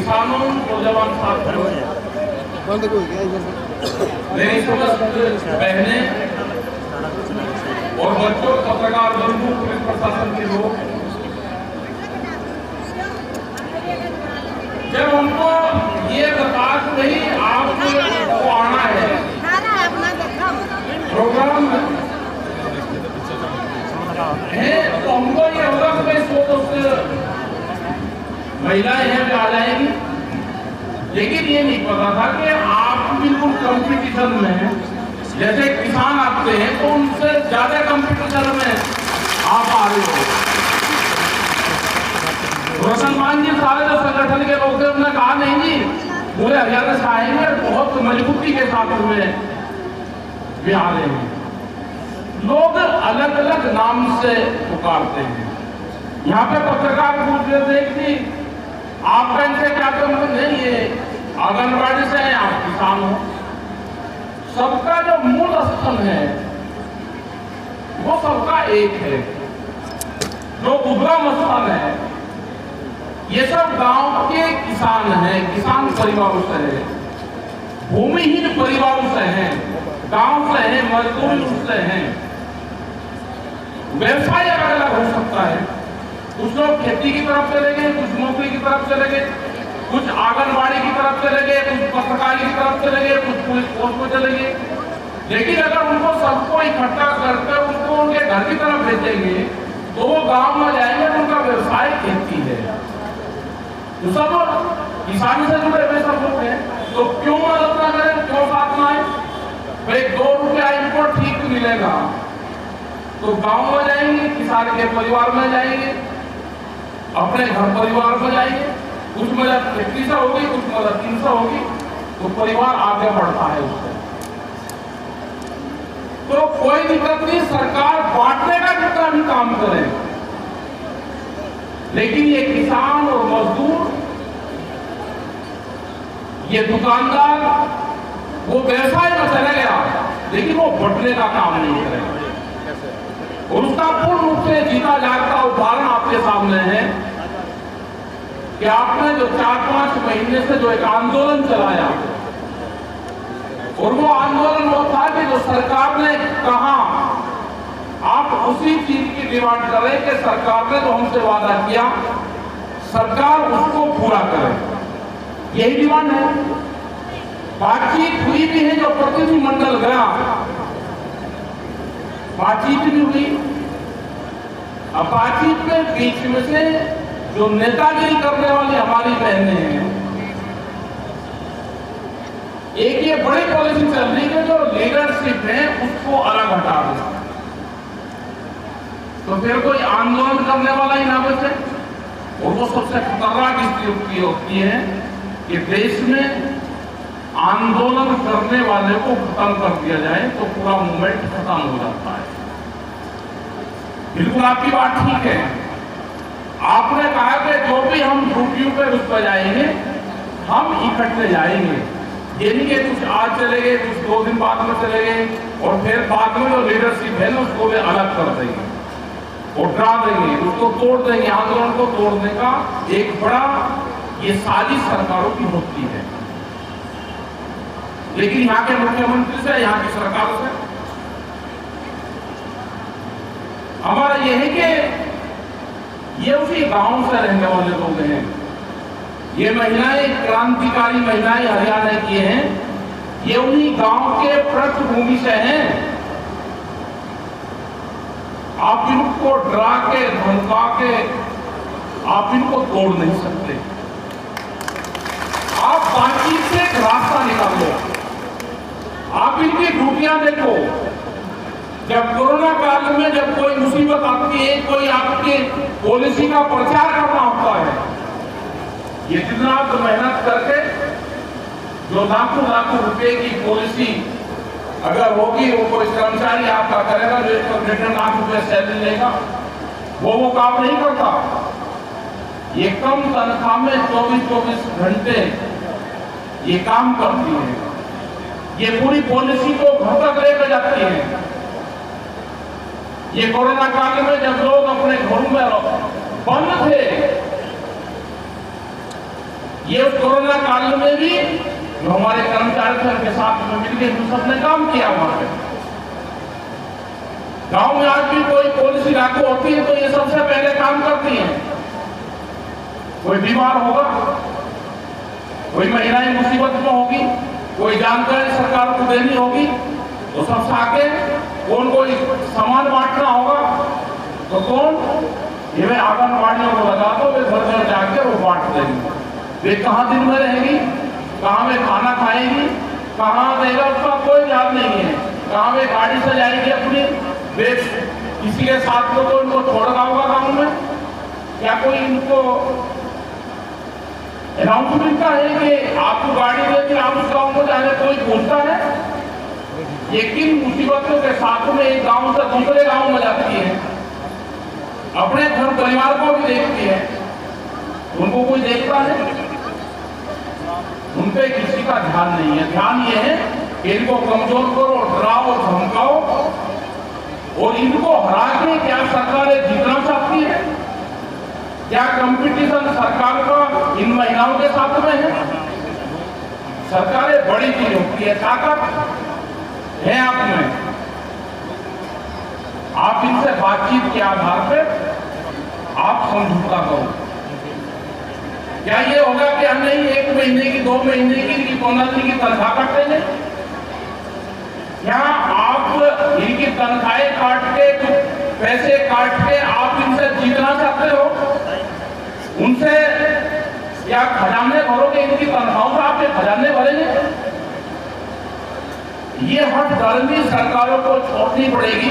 किसानों, नौजवान साथियों, मेरी समस्त बहनें और बच्चों, पत्रकार बंधु, पुलिस प्रशासन के लोग, जब उनको ये बता नहीं आपको आना है प्रोग्राम है, तो हमको ये होगा कि भाई 100 महिलाएं हैं जो आ जाएंगी, लेकिन ये नहीं पता था कि आप बिल्कुल कंपटीशन में हैं। जैसे किसान आते हैं तो उनसे ज्यादा कंपटीशन में आप आ रहे हो। रोशनमान जी सारे जो संगठन के लोग थे उन्होंने कहा नहीं जी पूरे हरियाणा से आएंगे, बहुत मजबूती के साथ में भी आ रहे हैं। लोग अलग अलग नाम से पुकारते हैं। यहाँ पे पत्रकार पूछ रहे थे कि आपका इनसे क्या संबंध है, ये आंगनबाड़ी से है, आप किसान हो। सबका जो मूल स्तंभ है वो सबका एक है, जो उद्गम स्थल है। ये सब गांव के किसान हैं, किसान परिवारों से हैं, भूमिहीन परिवारों से हैं, गांव से हैं, मजदूरी से हैं। व्यवसाय अलग अलग हो सकता है, कुछ लोग खेती की तरफ चले गए, कुछ नौकरी की तरफ चले गए, कुछ आंगनबाड़ी की तरफ चले गए, कुछ पत्रकारी की तरफ चले गए, कुछ पुलिस फोर्स में चले गए। लेकिन अगर उनको सबको इकट्ठा करके उनको उनके घर की तरफ भेजेंगे तो वो गांव में जाएंगे, उनका व्यवसाय खेती है, तो सब किसानी से जुड़े हुए सब लोग हैं। तो क्यों मदद ना करें, क्यों साथ ना आए? भाई 2 रुपया इनको ठीक मिलेगा तो गांव में जाएंगे, किसान के परिवार में जाएंगे, अपने घर परिवार में जाएंगे, कुछ मदद खेती से होगी, कुछ मदद इनसे होगी, तो परिवार आगे बढ़ता है उससे। तो कोई दिक्कत नहीं, सरकार बांटने का जितना भी काम करे, लेकिन ये किसान और मजदूर, ये दुकानदार, वो व्यवसाय में चला गया लेकिन वो बंटने का काम नहीं करेगा। और उसका पूर्ण रूप से जीता जागता उदाहरण आपके सामने है कि आपने जो 4-5 महीने से जो एक आंदोलन चलाया, और वो आंदोलन वो था कि जो सरकार ने कहा आप उसी चीज की डिमांड करें कि सरकार ने जो हमसे वादा किया सरकार उसको पूरा करे, यही डिमांड है। बातचीत हुई भी है, जो प्रतिनिधिमंडल गया बातचीत भी हुई। अब बातचीत में बीच में से जो नेतागिरी करने वाली हमारी बहनें हैं, एक ये बड़ी पॉलिसी चल रही है जो लीडरशिप है उसको अलग हटा दे, तो फिर कोई आंदोलन करने वाला ही ना बचे। और वो सबसे खतरनाक स्थिति होती है कि देश में आंदोलन करने वाले को खत्म कर दिया जाए तो पूरा मूवमेंट खत्म हो जाता है। बिल्कुल आपकी बात ठीक है। आपने कहा कि जो भी हम ड्यूटियों पे उस पर जाएंगे हम इकट्ठे जाएंगे, ये नहीं कि कुछ आज चले गए, कुछ 2 दिन बाद में चले गए और फिर बाद में जो लीडरशिप है ना उसको भी अलग कर देंगे और डरा देंगे, उसको तोड़ देंगे। आंदोलन को तोड़ने का एक बड़ा ये साजिश सरकारों की होती है। लेकिन यहाँ के मुख्यमंत्री से, यहाँ की सरकार से हमारा ये है कि ये उसी गांव से रहने वाले लोग हैं। ये महिलाएं क्रांतिकारी महिलाएं हरियाणा की हैं, ये उन्हीं गांव के पृष्ठभूमि से हैं। आप इनको डरा के धमका के आप इनको तोड़ नहीं सकते। आप बातचीत से एक रास्ता निकालो, आप इनकी ड्यूटियां देखो। जब कोरोना काल में जब कोई मुसीबत आती है, कोई आपकी पॉलिसी का प्रचार करना होता है, ये जितना आप मेहनत करके जो लाखों रुपए की पॉलिसी अगर होगी, वो कोई कर्मचारी आपका करेगा जो 1.5 लाख रुपए सैलरी लेगा, वो काम नहीं करता। ये कम तनख्वाह में 24 घंटे ये काम करती है, ये पूरी पॉलिसी को घर तक लेकर जाती है। ये कोरोना काल में जब लोग अपने घरों में बंद थे, ये उस कोरोना काल में भी जो हमारे कर्मचारी थे उनके साथ में मिलकर हम सबने काम किया वहां पे। गांव में आज भी कोई पॉलिसी लागू होती है तो ये सबसे पहले काम करती है। कोई बीमार होगा, कोई महिलाएं मुसीबत में होगी, कोई जानकारी सरकार को देनी होगी, तो सब आके कौन कोई सामान बांटना होगा तो कौन, ये वे आंगनबाड़ियों को लगा दो, वे घर घर जाके वो बांट देंगे। वे कहाँ दिन में रहेंगी, कहाँ में खाना खाएंगी, कहाँ देगा उसका कोई याद नहीं है। कहाँ में गाड़ी से जाएगी अपनी, वे किसी के साथ में तो उनको छोड़ रहा होगा गाँव में, क्या कोई इनको अनाउंस मिलता है कि आपको गाड़ी देकर आप उस गाँव को जाने, कोई पूछता है? ये किन मुसीबतों के साथ में एक गांव से दूसरे गांव में जाती है, अपने घर परिवार को भी देखती है, उनको कोई देखता है? उन पे किसी का ध्यान नहीं है। ध्यान ये है कि इनको कमजोर करो, डराओ, धमकाओ और इनको हरा के क्या सरकारें जीतना चाहती है? क्या कंपटीशन सरकार का इन महिलाओं के साथ में है? सरकारें बड़ी चीज होती है, ताकत है आप में, आप इनसे बातचीत के आधार पर आप समझौता करो। क्या ये होगा कि हम नहीं 1 महीने की 2 महीने की 15 दिन की तनख्वाह काटेंगे? क्या आप इनकी तनख्वाहें काट के, पैसे काट के आप इनसे जीतना चाहते हो? उनसे क्या खजाने भरोगे? इनकी तनख्वाहों से आप ये खजाने भरेंगे? ये हठधर्मी सरकारों को छोड़नी पड़ेगी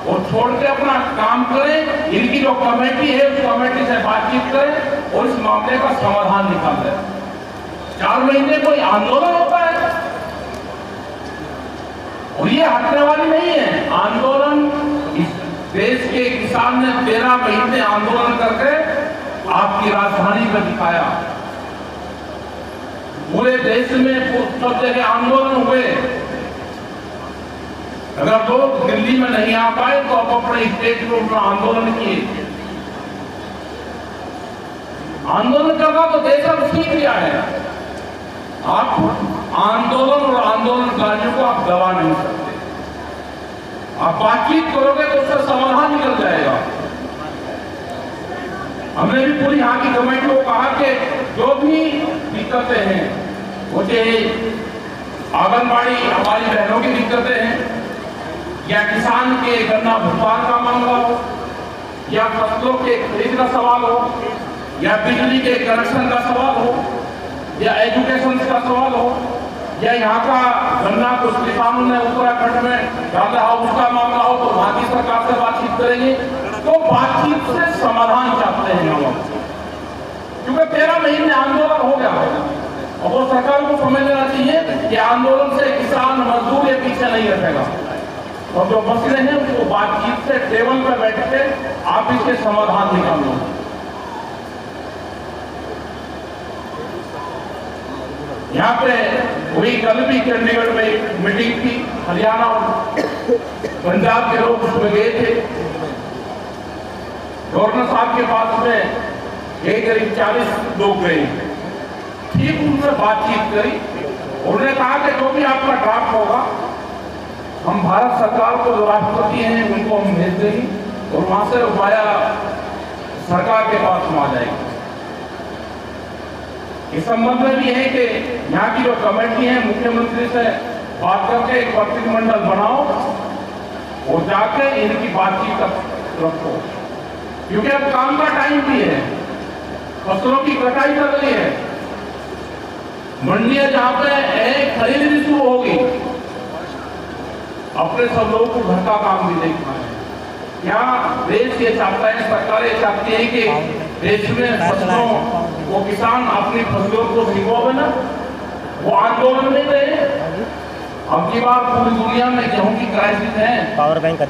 और छोड़ के अपना काम करें। इनकी जो कमेटी है उस कमेटी से बातचीत करें और इस मामले का समाधान निकालें। 4 महीने कोई आंदोलन होता है और ये हटने वाली नहीं है। आंदोलन इस देश के किसान ने 13 महीने आंदोलन करके आपकी राजधानी में दिखाया। पूरे देश में सब जगह आंदोलन हुए। अगर लोग दिल्ली में नहीं आ पाए तो अब अपने स्टेट में आंदोलन किए। आंदोलन करना तो देश अब सीख लिया है। आप आंदोलन और आंदोलनकारियों को आप दबा नहीं सकते। आप बातचीत करोगे तो उसका समाधान निकल जाएगा। हमने भी पूरी यहाँ की कमेटी को कहा कि जो भी दिक्कतें हैं, वो चाहे आंगनबाड़ी हमारी बहनों की दिक्कतें हैं, या किसान के गन्ना भुगतान का मामला हो, या फसलों के खरीद का सवाल हो, या बिजली के कनेक्शन का सवाल हो, या एजुकेशन का सवाल हो, या यहाँ का गन्ना कुछ किसानों ने उत्तराखंड में डाला हो उसका मामला हो, तो वहां की सरकार से बातचीत करेंगे। तो बातचीत से समाधान चाहते हैं हम, क्योंकि 13 महीने आंदोलन हो गया और वो सरकार को समझ लेना चाहिए कि आंदोलन से किसान मजदूर के पीछे नहीं रखेगा। और जो मसले हैं उसको बातचीत से टेबल पर बैठ के आप इसके समाधान निकाल लो। यहाँ पे वही कल भी चंडीगढ़ में एक मीटिंग थी, हरियाणा और पंजाब के लोग उसमें गए थे। गवर्नर साहब के पास में एक करीब 40 लोग गए। ठीक उनसे बातचीत करी, उन्होंने कहा कि जो भी आपका ड्राफ्ट होगा हम भारत सरकार को जो राष्ट्रपति हैं उनको हम भेज देंगे और वहां से वाया सरकार के पास में आ जाएगी। इस संबंध में भी है कि यहाँ की जो कमेटी है मुख्यमंत्री से बात करके एक प्रतिनिधिमंडल बनाओ और जाके इनकी बातचीत रखो, क्योंकि अब काम का टाइम भी है, फसलों की कटाई चल रही है, मंडियां जहां पे खरीद भी शुरू होगी, अपने सब लोगों को घर का काम भी देखना है। क्या देश ये चाहता है, सरकार ये चाहती है कि देश में फसलों वो किसान अपनी फसलों को भिगोवे ना, वो आंदोलन नहीं रहे। अब की बार पूरी दुनिया में गेहूं की क्राइसिस है, पावर बैंक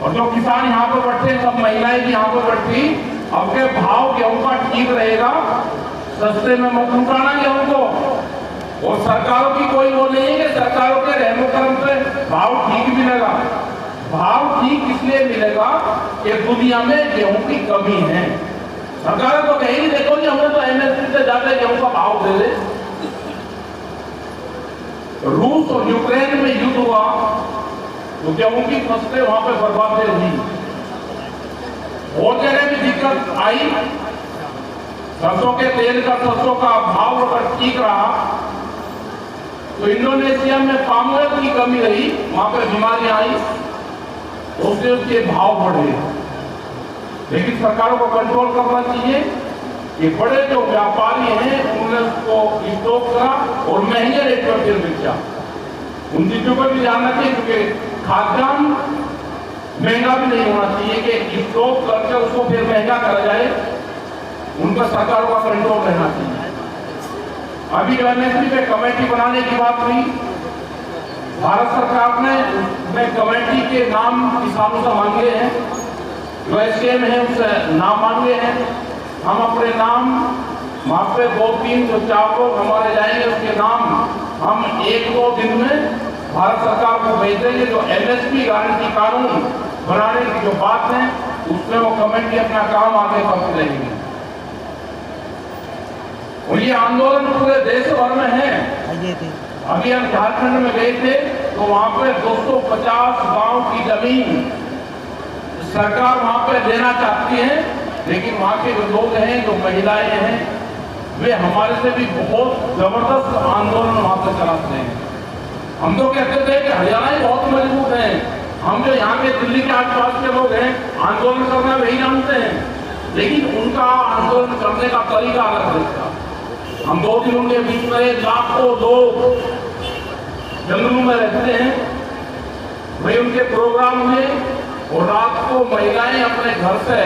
और जो किसान यहाँ पर बैठे, सब महिलाएं भी यहाँ पर बैठी, अब के भाव गेहूं का ठीक रहेगा, सस्ते में मत लुटाना गेहूं को। और सरकारों की कोई वो नहीं है कि सरकारों के रहमो करम से भाव ठीक मिलेगा। भाव ठीक इसलिए मिलेगा कि दुनिया में गेहूं की कमी है। सरकार तो कहेगी देखो जी हमें तो एमएसपी से ज्यादा गेहूं का भाव दे दे। रूस और यूक्रेन में युद्ध हुआ तो गेहूं की फसलें वहां पे बर्बाद हुई, और जगह भी दिक्कत आई। सरसों के तेल का, सरसों का भाव अगर ठीक रहा तो इंडोनेशिया में पाम ऑयल की कमी रही, वहां पे बीमारियां आई, उससे उसके भाव बढ़े। लेकिन सरकारों को कंट्रोल करना चाहिए कि बड़े जो व्यापारी हैं उन्होंने उसको स्टॉक करा और महंगे रेट पर फिर बेचा। उन चीजों पर भी जानना चाहिए, क्योंकि खाद्यान्न महंगा भी नहीं होना चाहिए कि स्टॉक करके उसको फिर महंगा करा जाए। उन पर सरकारों का कंट्रोल रहना चाहिए। अभी जो एमएसपी पे कमेटी बनाने की बात हुई, भारत सरकार ने कमेटी के नाम किसानों से मांगे हैं, जो एसडीएम है उससे नाम मांगे हैं। हम अपने नाम वहां पे 2, 3 जो 4 लोग हमारे जाएंगे, उसके नाम हम 1-2 दिन में भारत सरकार को भेज देंगे। जो एमएसपी गारंटी कानून बनाने की जो बात है उसमें वो कमेटी अपना काम आगे करती रहेगी। और ये आंदोलन पूरे देश भर में है। अभी हम झारखंड में गए थे तो वहां पे 250 गांव की जमीन सरकार वहां पे देना चाहती है, लेकिन वहां के जो लोग हैं, जो महिलाएं हैं, वे हमारे से भी बहुत जबरदस्त आंदोलन वहां पे चलाते हैं। हम तो कहते थे कि हरियाणा ही बहुत मजबूत है, हम जो यहाँ के दिल्ली के आसपास के लोग हैं आंदोलन करना वही जानते हैं, लेकिन उनका आंदोलन करने का तरीका अलग था। हम 2 दिनों के बीच में लाखों लोग जंगलों में रहते हैं, वही उनके प्रोग्राम हुए और रात को महिलाएं अपने घर से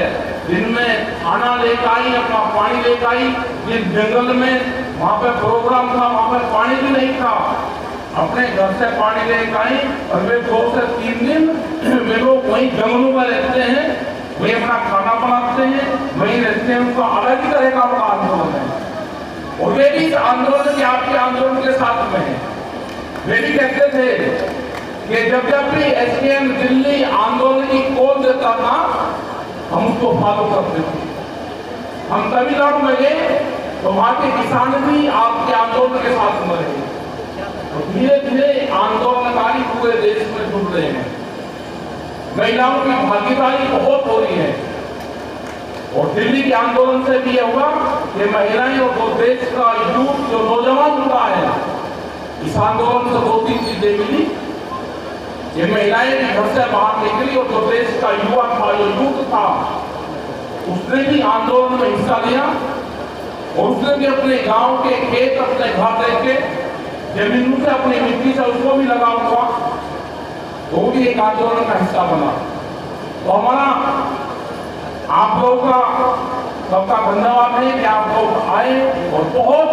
दिन में खाना लेकर आई, अपना पानी लेकर आई। जिस जंगल में वहां पे प्रोग्राम था वहां पे पानी भी नहीं था, अपने घर से पानी लेकर आई और वे 2 से 3 दिन वे लोग वही जंगलों में रहते हैं, वही अपना खाना बनाते हैं, वही रहते हैं। उनका अलग ही तरह का आंदोलन है और वे भी इस आंदोलन के आपके आंदोलन के साथ में है। वे भी कहते थे कि जब भी एसडीएम दिल्ली आंदोलन की कॉल देता था हम उसको फॉलो करते थे। हम तमिलनाडु में गए तो वहां के किसान भी आपके आंदोलन के साथ में रहे। तो धीरे धीरे आंदोलनकारी पूरे देश में जुड़ रहे हैं। महिलाओं की भागीदारी बहुत हो रही है और दिल्ली के आंदोलन से भी यह हुआ कि महिलाएं और देश का यूथ जो नौजवान जुड़ा है, इस आंदोलन से 2-3 चीजें मिली। ये महिलाएं भी घर से बाहर निकली और जो देश का युवा था, जो यूथ था, उसने भी आंदोलन में हिस्सा लिया और उसने भी अपने गांव के खेत, अपने घर देके जमीनों से, अपनी मिट्टी से उसको भी लगा हुआ, वो भी एक आंदोलन का हिस्सा बना। तो हमारा आप लोगों का सबका धन्यवाद है कि आप लोग आए और बहुत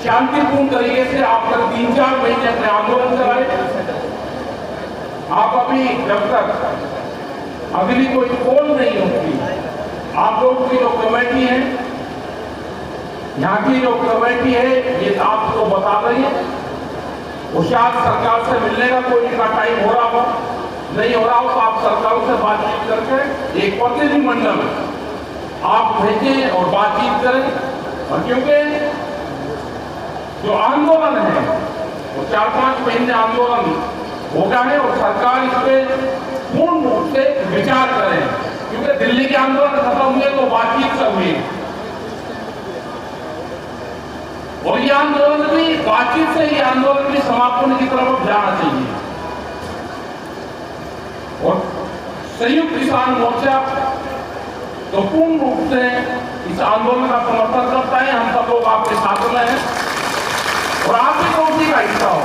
शांतिपूर्ण तरीके से आप तक 3-4 महीने अपने आंदोलन चलाए। आप अभी जब तक अगली कोई कॉल नहीं होती, आप लोगों की जो कमेटी है, यहाँ की जो कमेटी है, ये आपको बता रही है। वो शायद सरकार से मिलने का कोई इनका टाइम हो रहा हो, नहीं हो रहा हो, तो आप सरकारों से बातचीत करके एक प्रतिनिधिमंडल आप भेजें और बातचीत करें। और क्योंकि जो आंदोलन है वो 4-5 महीने आंदोलन हो गया है और सरकार इस पे पूर्ण रूप से विचार करे, क्योंकि दिल्ली के आंदोलन खत्म हुए तो बातचीत से हुई और ये आंदोलन भी बातचीत से, ये आंदोलन भी समाप्त होने की तरफ जाना चाहिए। और संयुक्त किसान मोर्चा तो पूर्ण रूप से इस आंदोलन का समर्थन करता है। हम सब लोग आपके साथ में हैं और आप भी मोर्चे का हिस्सा हो,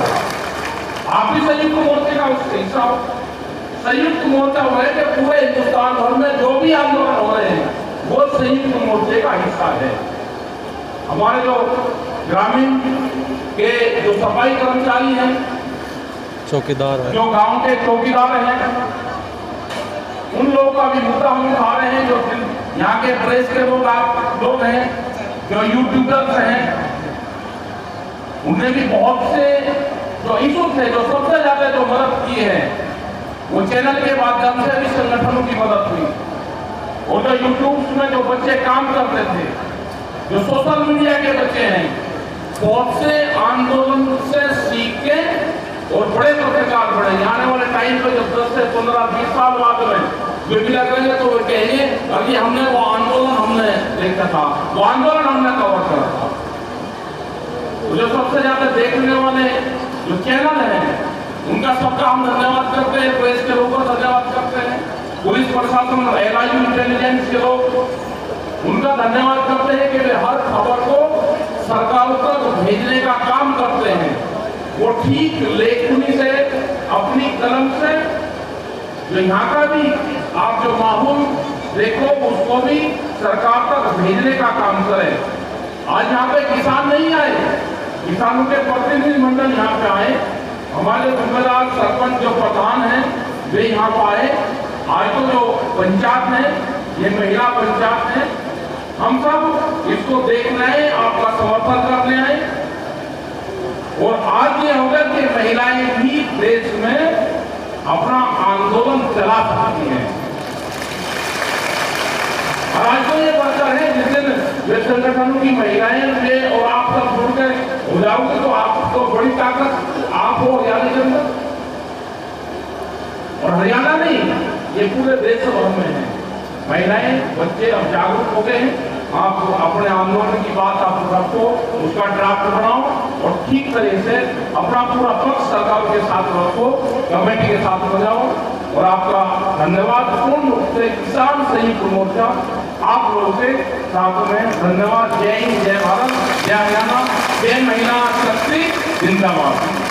आप भी संयुक्त मोर्चे का हिस्सा हो। संयुक्त मोर्चा हो है कि पूरे हिंदुस्तान भर में जो भी आंदोलन हो रहे हैं वो संयुक्त मोर्चे का हिस्सा है। हमारे जो ग्रामीण के जो सफाई कर्मचारी हैं, चौकीदार है, जो गांव के चौकीदार हैं, उन लोगों का भी मुद्दा हम उठा रहे हैं। जो यहाँ के प्रेस के लोग हैं, जो यूट्यूबर्स हैं, उन्हें भी बहुत से जो इशूज है, जो सबसे ज्यादा जो मदद की है वो चैनल के माध्यम से भी संगठनों की मदद हुई। वो तो यूट्यूब में जो बच्चे काम करते थे, जो सोशल मीडिया के बच्चे हैं, बहुत से आंदोलन से सीख के और बड़े पत्रकार बने। आने वाले टाइम पे जब 10 से 15 20 साल बाद में वे भी लगेंगे तो वे कहेंगे अभी हमने वो आंदोलन हमने देखा था, वो आंदोलन हमने कवर करा था। तो जो सबसे ज्यादा देखने वाले जो चैनल हैं उनका सबका हम धन्यवाद करते हैं, प्रेस के लोगों का धन्यवाद करते हैं, पुलिस प्रशासन, LIU इंटेलिजेंस के लोग उनका धन्यवाद करते हैं कि वे हर खबर को सरकार तक भेजने का काम करते हैं। वो ठीक लेखनी से, अपनी कलम से जो यहाँ का भी आप जो माहौल देखो उसको भी सरकार तक भेजने का काम करें। आज यहाँ पे किसान नहीं आए, किसानों के प्रतिनिधि मंडल यहाँ पे आए, हमारे जिम्मेदार सरपंच जो प्रधान हैं वे यहाँ पर आए। आज तो जो पंचायत है, ये महिला पंचायत है, हम सब इसको देखने आए, आपका समर्थन करने आए। और आज ये होगा कि महिलाएं भी देश में अपना आंदोलन चला सकती हैं। और आज तो ये बढ़कर है जिस दिन वे संगठनों की महिलाएं वे और आप सब जुड़कर हो जाओगे तो आपको बड़ी ताकत आप हो हरियाणा के अंदर। और हरियाणा नहीं, ये पूरे देश भर में है। महिलाएं, बच्चे अब जागरूक हो गए हैं। आप अपने आंदोलन की बात आप रखो, उसका ड्राफ्ट बनाओ और ठीक तरह से अपना पूरा पक्ष सरकार के साथ रखो, कमेटी के साथ बजाओ। और आपका धन्यवाद पूर्ण रूप से किसान संयुक्त मोर्चा आप लोगों के साथ में धन्यवाद। जय हिंद, जय भारत, जय हरियाणा, जय महिला शक्ति, जिंदाबाद।